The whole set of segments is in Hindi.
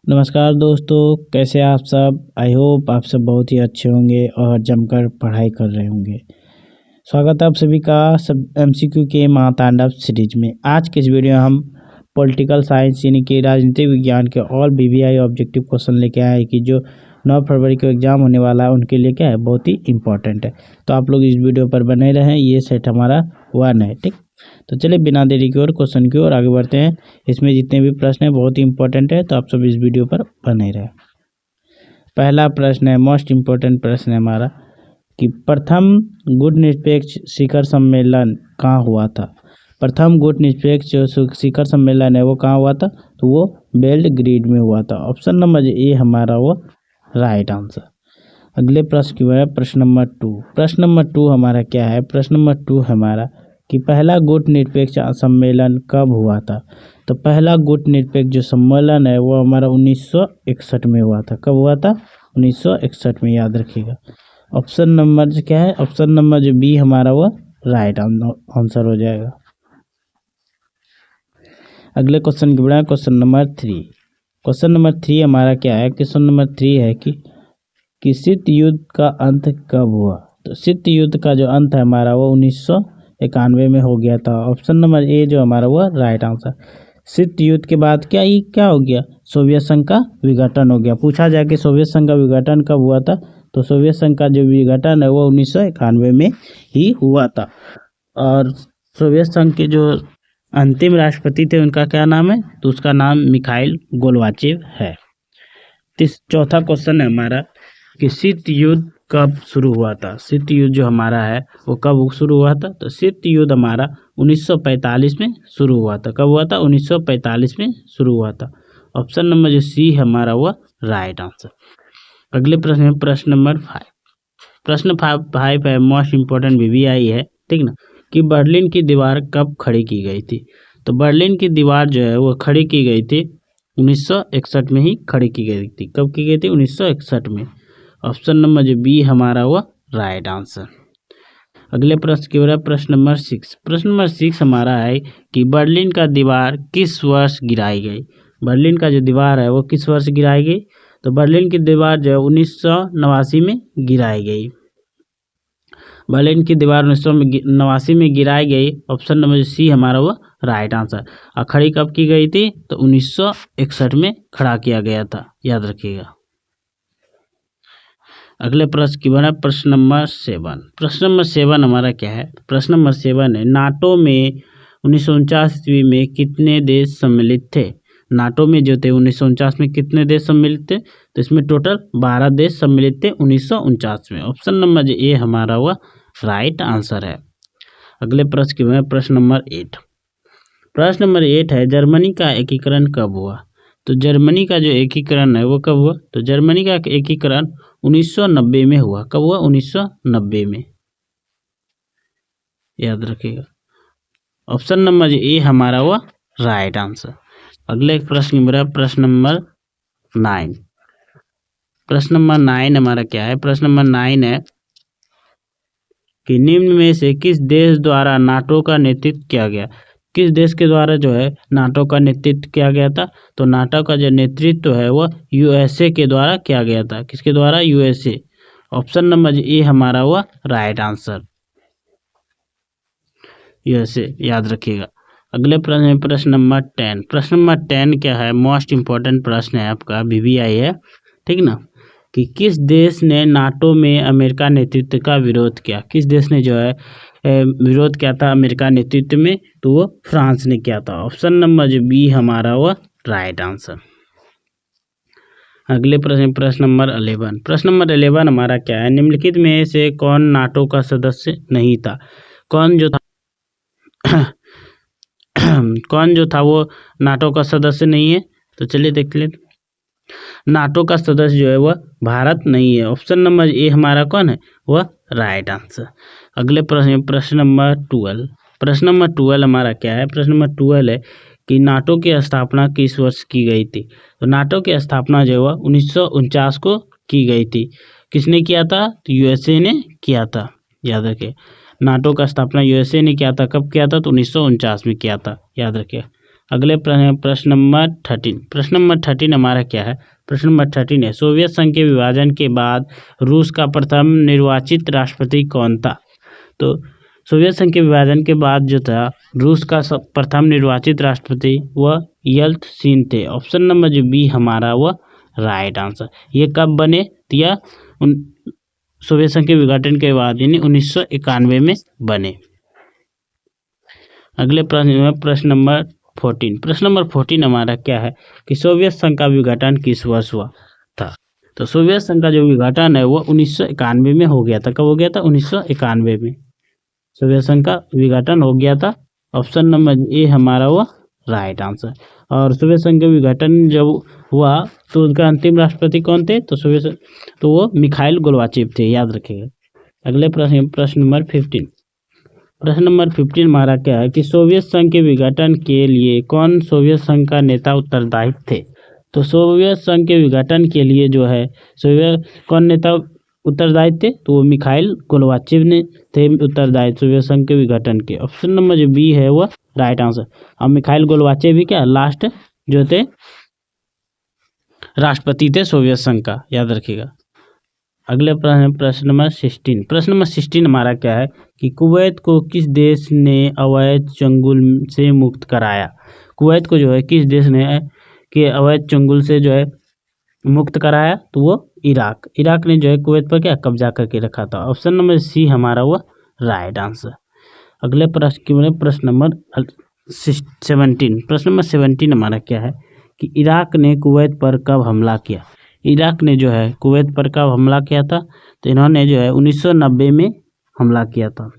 नमस्कार दोस्तों, कैसे आप सब। आई होप आप सब बहुत ही अच्छे होंगे और जमकर पढ़ाई कर रहे होंगे। स्वागत है आप सभी का सब एमसीक्यू के महातांडव सीरीज में। आज के इस वीडियो में हम पॉलिटिकल साइंस यानी कि राजनीतिक विज्ञान के ऑल बीबीआई ऑब्जेक्टिव क्वेश्चन लेके आए हैं कि जो 9 फरवरी को एग्जाम होने वाला है उनके लिए क्या है, बहुत ही इंपॉर्टेंट है। तो आप लोग इस वीडियो पर बने रहें। ये सेट हमारा 1 है, ठीक। तो चलिए बिना देरी की ओर क्वेश्चन की ओर आगे बढ़ते हैं। इसमें जितने भी प्रश्न हैं बहुत ही इंपॉर्टेंट है, तो आप सब इस वीडियो पर बने रहें। पहला प्रश्न है, मोस्ट इम्पोर्टेंट प्रश्न है हमारा कि प्रथम गुट निरपेक्ष शिखर सम्मेलन कहाँ हुआ था। प्रथम गुट निरपेक्ष जो शिखर सम्मेलन है वो कहाँ हुआ था, तो वो बेलग्रेड में हुआ था। ऑप्शन नंबर ए हमारा वो राइट आंसर। अगले प्रश्न की है प्रश्न नंबर 2। प्रश्न नंबर 2 हमारा क्या है, प्रश्न नंबर 2 हमारा कि पहला गुट निरपेक्ष सम्मेलन कब हुआ था। तो पहला गुट निरपेक्ष जो सम्मेलन है वो हमारा 1961 में हुआ था। कब हुआ था, 1961 में, याद रखिएगा। ऑप्शन नंबर जो क्या है, ऑप्शन नंबर जो बी हमारा वो राइट आंसर हो जाएगा। अगले क्वेश्चन की बढ़ाएं, क्वेश्चन नंबर 3। क्वेश्चन नंबर 3 हमारा क्या है, क्वेश्चन नंबर 3 है कि शीत युद्ध का अंत कब हुआ। तो शीत युद्ध का जो अंत है हमारा वो 1991 में हो गया था। ऑप्शन नंबर ए जो हमारा वो राइट आंसर। शीत युद्ध के बाद क्या हो गया, सोवियत संघ का विघटन हो गया। पूछा जाए कि सोवियत संघ का विघटन कब हुआ था, तो सोवियत संघ का जो विघटन है वो 1991 में ही हुआ था। और सोवियत संघ के जो अंतिम राष्ट्रपति थे उनका क्या नाम है, तो उसका नाम मिखाइल गोर्बाचेव है। चौथा क्वेश्चन है हमारा कि शीत युद्ध कब शुरू हुआ था। शीत युद्ध जो हमारा है वो कब शुरू हुआ था, तो शीत युद्ध हमारा 1945 में शुरू हुआ था। कब हुआ था, 1945 में शुरू हुआ था। ऑप्शन नंबर जो सी हमारा वो राइट आंसर। अगले प्रश्न है प्रश्न नंबर 5। प्रश्न 5 है, मोस्ट इम्पोर्टेंट बीबीआई है, ठीक ना, कि बर्लिन की दीवार कब खड़ी की गई थी। तो बर्लिन की दीवार जो है वो खड़ी की गई थी 1961 में ही खड़ी की गई थी। कब की गई थी, 1961 में। ऑप्शन नंबर जो बी हमारा वो राइट आंसर। अगले प्रश्न की ओर है प्रश्न नंबर 6। प्रश्न नंबर 6 हमारा है कि बर्लिन का दीवार किस वर्ष गिराई गई। बर्लिन का जो दीवार है वो किस वर्ष गिराई गई, तो बर्लिन की दीवार जो है 1989 में गिराई गई। बर्लिन की दीवार 1989 में गिराई गई। ऑप्शन नंबर सी हमारा वो राइट आंसर। और खड़ी कब की गई थी, तो 1961 में खड़ा किया गया था, याद रखिएगा। अगले प्रश्न की बना प्रश्न नंबर 7। प्रश्न नंबर 7 हमारा क्या है, प्रश्न नंबर 7 है नाटो में 1949 ईस्वी में कितने देश सम्मिलित थे। नाटो में जो थे 1949 में कितने देश सम्मिलित थे, तो इसमें टोटल 12 देश सम्मिलित थे 1949 में। ऑप्शन नंबर ए हमारा हुआ राइट आंसर है। अगले प्रश्न की प्रश्न नंबर 8। प्रश्न नंबर 8 है जर्मनी का एकीकरण कब हुआ। तो जर्मनी का जो एकीकरण है वो कब हुआ, तो जर्मनी का एकीकरण 1990 में हुआ। कब हुआ, 1990 में, याद रखिएगा। ऑप्शन नंबर ए हमारा हुआ राइट आंसर। अगले प्रश्न मेरा प्रश्न नंबर 9। प्रश्न नंबर 9 हमारा क्या है, प्रश्न नंबर 9 है कि निम्न में से किस देश द्वारा नाटो का नेतृत्व किया गया। किस देश के द्वारा जो है नाटो का नेतृत्व किया गया था, तो नाटो का जो नेतृत्व है वो यूएसए के द्वारा किया गया था। किसके द्वारा, यूएसए। ऑप्शन नंबर ए हमारा हुआ राइट आंसर, यूएसए, याद रखिएगा। अगले प्रश्न है प्रश्न नंबर 10। प्रश्न नंबर 10 क्या है, मोस्ट इंपॉर्टेंट प्रश्न है आपका, बीबीआई है, ठीक ना, कि किस देश ने नाटो में अमेरिका नेतृत्व का विरोध किया। किस देश ने जो है विरोध किया था अमेरिका नेतृत्व में, तो वो फ्रांस ने किया था। ऑप्शन नंबर जो बी हमारा वो राइट आंसर। अगले प्रश्न नंबर 11। प्रश्न नंबर 11 हमारा क्या है, निम्नलिखित में से कौन नाटो का सदस्य नहीं था। कौन जो था कौन जो था वो नाटो का सदस्य नहीं है, तो चलिए देख लेते। नाटो का सदस्य जो है वह भारत नहीं है। ऑप्शन नंबर ए हमारा कौन है, वह राइट आंसर। अगले प्रश्न नंबर 12। प्रश्न नंबर 12 हमारा क्या है, प्रश्न नंबर 12 है कि नाटो की स्थापना किस वर्ष की गई थी। तो नाटो की स्थापना जो है 1949 को की गई थी। किसने किया था, तो यूएसए ने किया था, याद रखिए। नाटो का स्थापना यूएसए ने किया था। कब किया था, तो 1949 में किया था, याद रखिए। अगले प्रश्न नंबर 13। प्रश्न नंबर 13 हमारा क्या है? प्रश्न नंबर 13 है, सोवियत संघ के विभाजन के बाद रूस का प्रथम निर्वाचित राष्ट्रपति कौन था? तो सोवियत संघ के विभाजन के बाद जो था रूस का प्रथम निर्वाचित राष्ट्रपति वह येल्त्सिन थे। ऑप्शन नंबर जो बी हमारा वह राइट आंसर। ये कब बने? या सोवियत संघ के विघटन के बाद यानी 1991 में बने। अगले प्रश्न नंबर 14। प्रश्न नंबर 14 हमारा क्या है कि सोवियत संघ का विघटन किस वर्ष हुआ था? तो सोवियत संघ का जो विघटन है वो 1991 में हो गया था। कब हो गया था? 1991 में सोवियत संघ का विघटन हो गया था। ऑप्शन नंबर ए हमारा वो राइट आंसर। और सोवियत संघ का विघटन जब हुआ तो उनका अंतिम राष्ट्रपति कौन थे? तो वो मिखाइल गोर्बाचेव थे, याद रखिएगा। अगले प्रश्न नंबर 15। प्रश्न नंबर 15 हमारा क्या है कि सोवियत संघ के विघटन के लिए कौन सोवियत संघ का नेता उत्तरदायी थे? तो सोवियत संघ के विघटन के लिए जो है कौन नेता उत्तरदायी थे? तो वो मिखाइल गोर्बाचेव ने थे उत्तरदायी सोवियत संघ के विघटन के। ऑप्शन नंबर जो बी है वो राइट आंसर। अब मिखाइल गोर्बाचेव भी क्या लास्ट जो थे राष्ट्रपति थे सोवियत संघ का, याद रखिएगा। अगले प्रश्न नंबर 16। प्रश्न नंबर 16 हमारा क्या है कि कुवैत को किस देश ने अवैध चंगुल से मुक्त कराया? कुवैत को जो है किस देश ने के अवैध चंगुल से जो है मुक्त कराया? तो वो इराक ने जो है कुवैत पर क्या कब्जा करके रखा था। ऑप्शन नंबर सी हमारा वो राइट आंसर। अगले प्रश्न नंबर 17। प्रश्न नंबर 17 हमारा क्या है कि इराक ने कुवैत पर कब हमला किया? इराक ने जो है कुवैत पर कब हमला किया था? तो इन्होंने जो है 1990 में हमला किया था।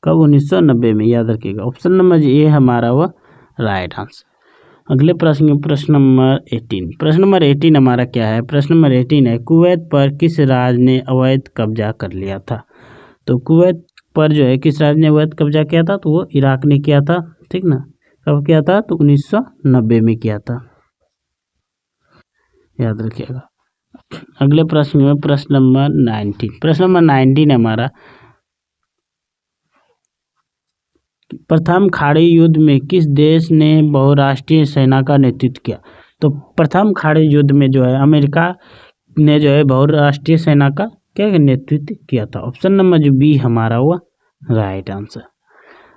कब? 1990 में, याद रखिएगा। ऑप्शन नंबर ए हमारा वह राइट आंसर। अगले प्रश्न नंबर 18। प्रश्न नंबर 18 हमारा क्या है? प्रश्न नंबर 18 है, कुवैत पर किस राज्य ने अवैध कब्जा कर लिया था? तो कुवैत पर जो है किस राज्य ने अवैध कब्जा किया था? तो वो इराक ने किया था, ठीक ना। कब किया था? तो 1990 में किया था, याद रखिएगा। अगले प्रश्न में प्रश्न नंबर 19। प्रश्न नंबर 19 हमारा, प्रथम खाड़ी युद्ध में किस देश ने बहुराष्ट्रीय सेना का नेतृत्व किया? तो प्रथम खाड़ी युद्ध में जो है अमेरिका ने जो है बहुराष्ट्रीय सेना का क्या नेतृत्व किया था। ऑप्शन नंबर जो बी हमारा हुआ राइट आंसर।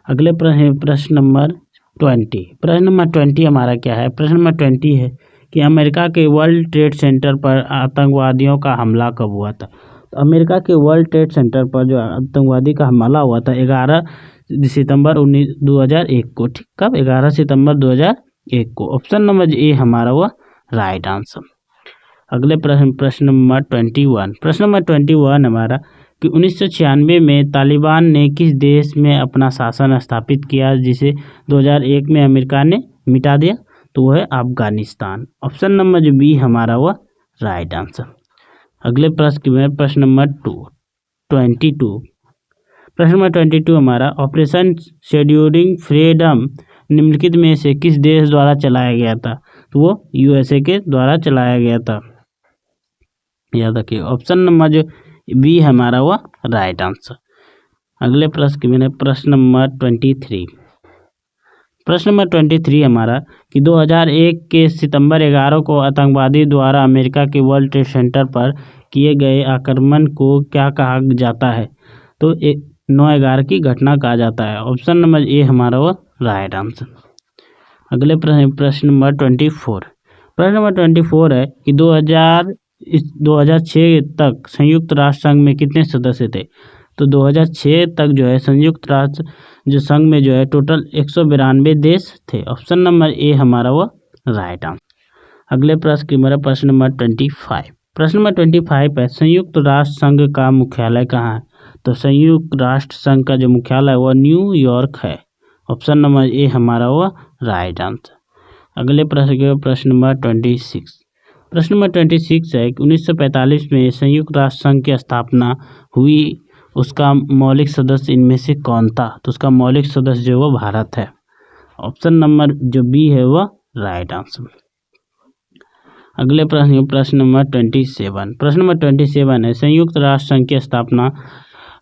अगले प्रश्न नंबर 20। प्रश्न नंबर 20 हमारा क्या है? प्रश्न नंबर 20 है कि अमेरिका के वर्ल्ड ट्रेड सेंटर पर आतंकवादियों का हमला कब हुआ था? तो अमेरिका के वर्ल्ड ट्रेड सेंटर पर जो आतंकवादी का हमला हुआ था 11 सितंबर 2001 को, ठीक। कब? 11 सितंबर 2001 को। ऑप्शन नंबर ए हमारा हुआ राइट आंसर। अगले प्रश्न नंबर 21। प्रश्न नंबर 21 हमारा कि 1996 में तालिबान ने किस देश में अपना शासन स्थापित किया जिसे 2001 में अमेरिका ने मिटा दिया? तो वह है अफगानिस्तान। ऑप्शन नंबर जो बी हमारा हुआ राइट आंसर। अगले प्रश्न नंबर 22। प्रश्न नंबर 22 हमारा, ऑपरेशन शेड्यूलिंग फ्रीडम निम्नलिखित में से किस देश द्वारा चलाया गया था? तो वो यूएसए के द्वारा चलाया गया था, याद रखिए। ऑप्शन नंबर जो बी हमारा हुआ राइट आंसर। अगले प्रश्न नंबर 23। प्रश्न नंबर 23 हमारा कि 2001 के सितंबर 11 को आतंकवादी द्वारा अमेरिका के वर्ल्ड ट्रेड सेंटर पर किए गए आक्रमण को क्या कहा जाता है? तो 9/11 की घटना कहा जाता है। ऑप्शन नंबर ए हमारा वो राइट आंसर। अगले प्रश्न नंबर 24। प्रश्न नंबर 24 है कि 2006 तक संयुक्त राष्ट्र संघ में कितने सदस्य थे? तो 2006 तक जो है संयुक्त राष्ट्र जो संघ में जो है टोटल 192 देश थे। ऑप्शन नंबर ए हमारा वो राइट आंसर। अगले प्रश्न नंबर 25। प्रश्न नंबर 25 है, संयुक्त राष्ट्र संघ का मुख्यालय कहाँ है? तो संयुक्त राष्ट्र संघ का जो मुख्यालय है वह न्यूयॉर्क है। ऑप्शन नंबर ए हमारा वो राइट आंसर। अगले प्रश्न नंबर 26। प्रश्न नंबर 26 है कि 1945 में संयुक्त राष्ट्र संघ की स्थापना हुई, उसका मौलिक सदस्य इनमें से कौन था? तो उसका मौलिक सदस्य जो वो भारत है। ऑप्शन नंबर जो बी है वह राइट आंसर। अगले प्रश्न नंबर 27। प्रश्न नंबर 27 है, संयुक्त राष्ट्र संघ की स्थापना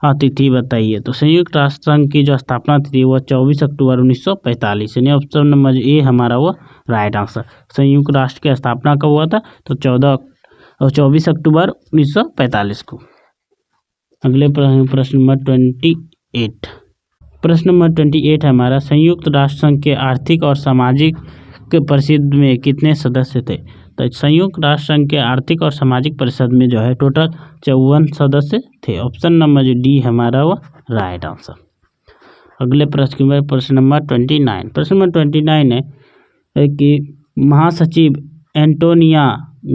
तिथि बताइए। तो संयुक्त राष्ट्र संघ की जो स्थापना तिथि वो 24 अक्टूबर 1945, यानी ऑप्शन नंबर ए हमारा वो राइट आंसर। संयुक्त राष्ट्र की स्थापना कब हुआ था? तो 24 अक्टूबर 1945 को। अगले प्रश्न नंबर 28। प्रश्न नंबर 28 है हमारा, संयुक्त राष्ट्र संघ के आर्थिक और सामाजिक परिषद में कितने सदस्य थे? तो संयुक्त राष्ट्र संघ के आर्थिक और सामाजिक परिषद में जो है टोटल 54 सदस्य थे। ऑप्शन नंबर जो डी हमारा वो राइट आंसर। अगले प्रश्न नंबर 29। प्रश्न नंबर 29 है कि महासचिव एंटोनियो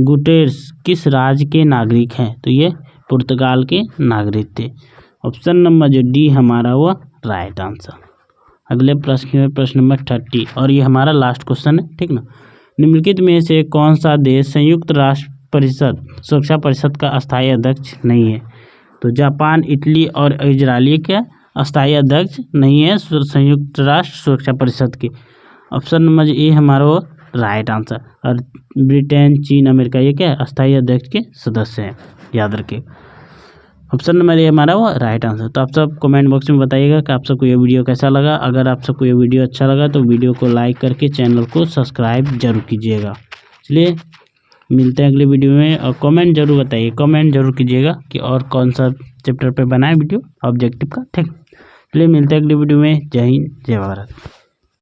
गुटेरेस किस राज्य के नागरिक हैं? तो ये पुर्तगाल के नागरिक थे। ऑप्शन नंबर जो डी हमारा वो राइट आंसर। अगले प्रश्न नंबर 30 और ये हमारा लास्ट क्वेश्चन है, ठीक ना। निम्नलिखित में से कौन सा देश संयुक्त राष्ट्र सुरक्षा परिषद का अस्थायी अध्यक्ष नहीं है? तो जापान, इटली और इजराइल के अस्थायी अध्यक्ष नहीं है संयुक्त राष्ट्र सुरक्षा परिषद के। ऑप्शन नंबर ए हमारा वो राइट आंसर। और ब्रिटेन, चीन, अमेरिका ये क्या अस्थायी अध्यक्ष के सदस्य हैं, याद रखिए। ऑप्शन नंबर ए हमारा वो राइट आंसर। तो आप सब कमेंट बॉक्स में बताइएगा कि आप सबको ये वीडियो कैसा लगा। अगर आप सबको ये वीडियो अच्छा लगा तो वीडियो को लाइक करके चैनल को सब्सक्राइब जरूर कीजिएगा। चलिए मिलते हैं अगले वीडियो में, और कमेंट जरूर बताइए, कमेंट जरूर कीजिएगा कि और कौन सा चैप्टर पे बनाए वीडियो ऑब्जेक्टिव का, ठीक। चलिए मिलते हैं अगले वीडियो में। जय हिंद, जय भारत।